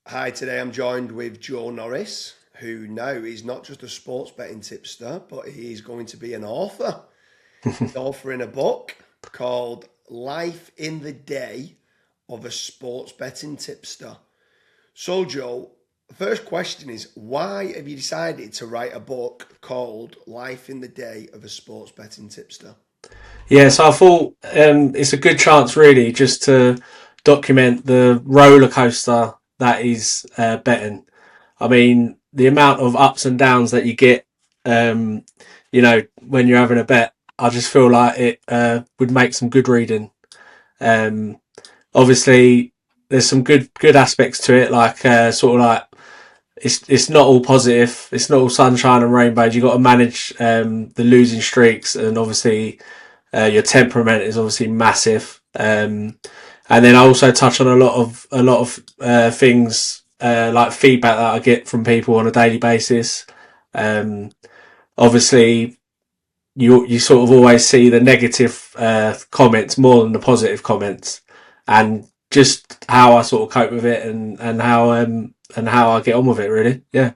Hi, today I'm joined with Joe Norris, who now is not just a sports betting tipster, but he's going to be an author. He's authoring a book called Life in the Day of a Sports Betting Tipster. So, Joe, the first question is why have you decided to write a book called Life in the Day of a Sports Betting Tipster? Yeah, so I thought it's a good chance, really, just to document the roller coaster that is betting. I mean, the amount of ups and downs that you get, um, when you're having a bet, I just feel like it would make some good reading. Um, Obviously, there's some good aspects to it, like sort of like it's not all positive. It's not all sunshine and rainbows. You got to manage the losing streaks, and obviously your temperament is obviously massive. And then I also touch on a lot of things like feedback that I get from people on a daily basis. Um, Obviously, you sort of always see the negative comments more than the positive comments, and just how I sort of cope with it and how I get on with it. Really, yeah.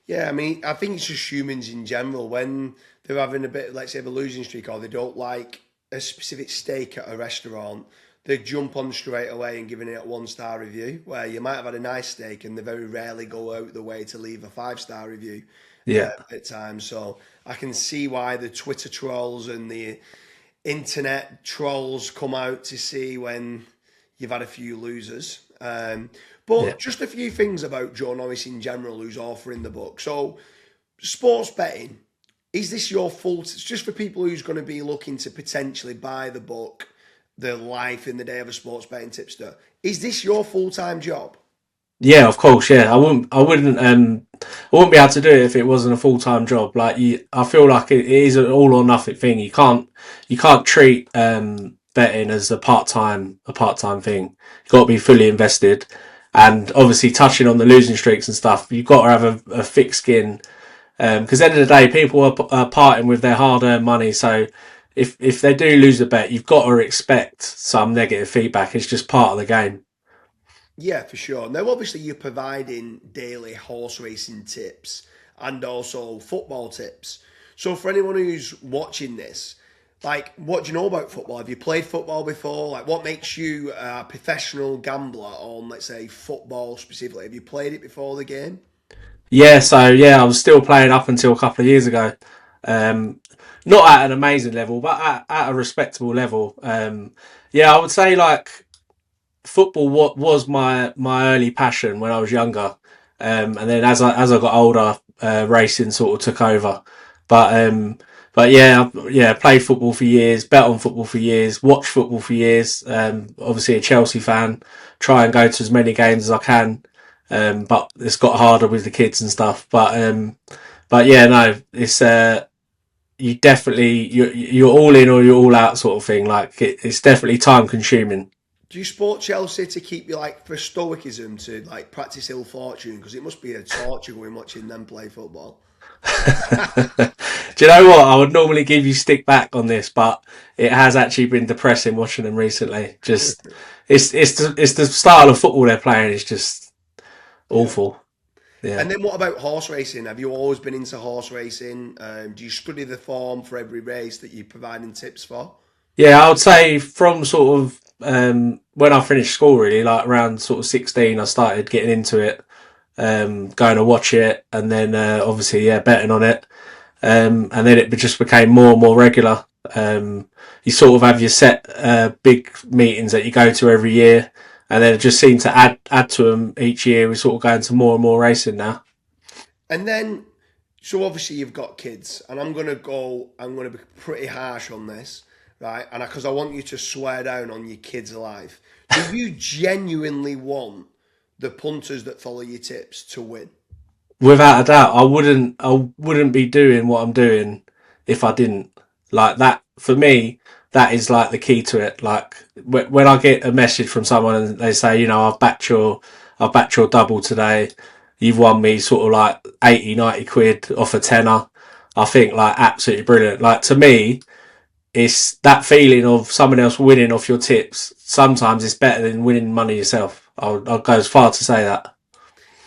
Yeah, I mean, I think it's just humans in general when they're having a bit, let's say, of a losing streak, or they don't like a specific steak at a restaurant, they jump on straight away and giving it a 1 star review. Where you might have had a nice steak, and they very rarely go out the way to leave a 5 star review Yeah. at times. So I can see why the Twitter trolls and the internet trolls come out to see when you've had a few losers. Yeah. But just a few things about Joe Norris in general, who's authoring the book. So, sports betting, is this your full? It's just for people who's going to be looking to potentially buy the book, The Life in the Day of a Sports Betting Tipster. Is this your full time job? Yeah, of course. Yeah, I wouldn't be able to do it if it wasn't a full time job. I feel like it is an all or nothing thing. You can't treat betting as a part time thing. You've got to be fully invested, and obviously touching on the losing streaks and stuff. You've got to have a thick skin because at the end of the day, people are parting with their hard earned money. So if they do lose a bet, you've got to expect some negative feedback. It's just part of the game. Yeah, for sure. Now, obviously, you're providing daily horse racing tips and also football tips. So, for anyone who's watching this, like, what do you know about football? Have you played football before? Like, what makes you a professional gambler on, let's say, football specifically? Have you played it before the game? Yeah, so yeah, I was still playing up until a couple of years ago. Um, Not at an amazing level, but at a respectable level. Yeah, I would say like football was my early passion when I was younger, and then as I got older, racing sort of took over. But yeah, played football for years, bet on football for years, watched football for years. Obviously a Chelsea fan, try and go to as many games as I can. But it's got harder with the kids and stuff. But yeah, no, it's you're all in or you're all out sort of thing. Like it's definitely time consuming. Do you support Chelsea to keep you, like, for stoicism, to, like, practice ill fortune? Because it must be a torture going watching them play football. Do you know what? I would normally give you stick back on this, but it has actually been depressing watching them recently. Just it's the style of football they're playing is just Yeah. awful. Yeah. And then what about horse racing? Have you always been into horse racing? Do you study the form for every race that you're providing tips for? Yeah, I would say from sort of when I finished school, really, like around sort of 16, I started getting into it, going to watch it, and then obviously, yeah, betting on it. And then it just became more and more regular. You sort of have your set big meetings that you go to every year, and then it just seemed to add to them each year. We're sort of going to more and more racing now. And then, so obviously you've got kids, and I'm going to be pretty harsh on this, right? And because I want you to swear down on your kids' life. Do you genuinely want the punters that follow your tips to win? Without a doubt, I wouldn't be doing what I'm doing if I didn't. Like that for me, that is like the key to it. Like when I get a message from someone and they say, I've backed your double today. You've won me sort of like 80, 90 quid off a tenner. I think like absolutely brilliant. Like to me, it's that feeling of someone else winning off your tips. Sometimes it's better than winning money yourself. I'll go as far to say that.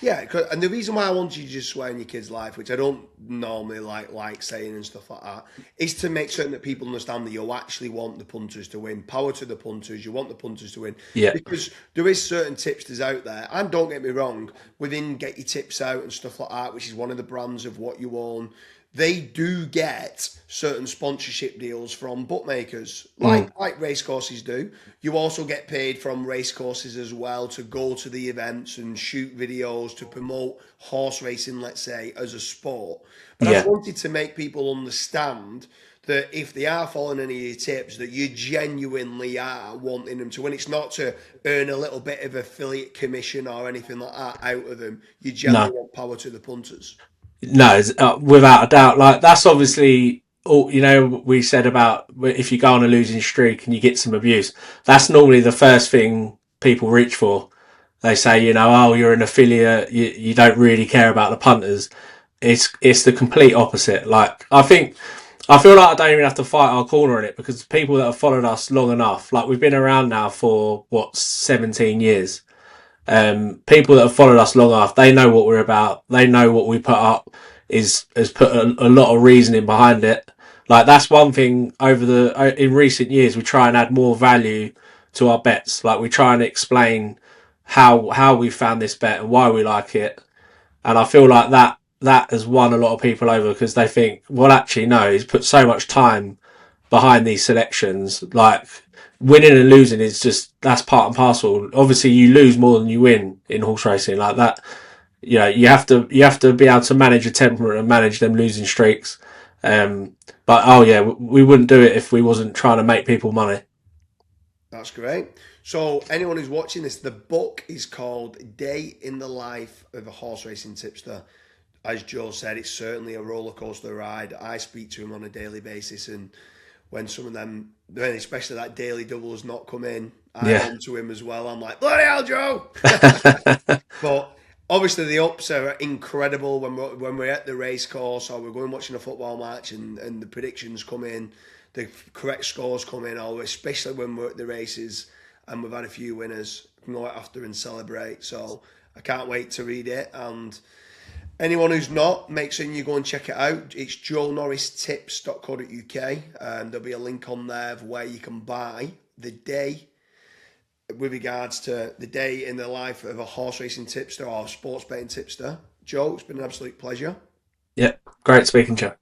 Yeah, and the reason why I want you to just swear in your kid's life, which I don't normally like saying and stuff like that, is to make certain that people understand that you actually want the punters to win. Power to the punters. You want the punters to win. Yeah. Because there is certain tipsters out there, and don't get me wrong, within Get Your Tips Out and stuff like that, which is one of the brands of what you own, they do get certain sponsorship deals from bookmakers, like racecourses do. You also get paid from racecourses as well to go to the events and shoot videos to promote horse racing, let's say, as a sport. But I Yeah. wanted to make people understand that if they are following any of your tips, that you genuinely are wanting them to win. It's not to earn a little bit of affiliate commission or anything like that out of them. You No. generally want power to the punters. No, without a doubt. Like that's obviously all. We said about if you go on a losing streak and you get some abuse, that's normally the first thing people reach for. They say, oh, you're an affiliate. You don't really care about the punters. It's the complete opposite. Like I feel like I don't even have to fight our corner in it because people that have followed us long enough, like we've been around now for 17 years. People that have followed us long enough, they know what we're about. They know what we put up has put a lot of reasoning behind it. Like that's one thing in recent years, we try and add more value to our bets. Like we try and explain how we found this bet and why we like it. And I feel like that has won a lot of people over because they think, well, actually, no, he's put so much time behind these selections. Like winning and losing is that's part and parcel. Obviously, you lose more than you win in horse racing like that. You have to be able to manage your temperament and manage them losing streaks. But oh yeah, we wouldn't do it if we wasn't trying to make people money. That's great. So, anyone who's watching this, the book is called Day in the Life of a Horse Racing Tipster. As Joe said, it's certainly a roller coaster ride. I speak to him on a daily basis, and when some of them, especially that daily double has not come in, I'm Yeah. on to him as well. I'm like, bloody hell, Joe! But obviously the ups are incredible when we're at the race course or we're going watching a football match and the predictions come in, the correct scores come in, or especially when we're at the races and we've had a few winners, we can go out after and celebrate. So I can't wait to read it. And anyone who's not, make sure you go and check it out. It's joenorristips.co.uk. There'll be a link on there of where you can buy the day with regards to the day in the life of a horse racing tipster or sports betting tipster. Joe, it's been an absolute pleasure. Yeah. Great speaking to you.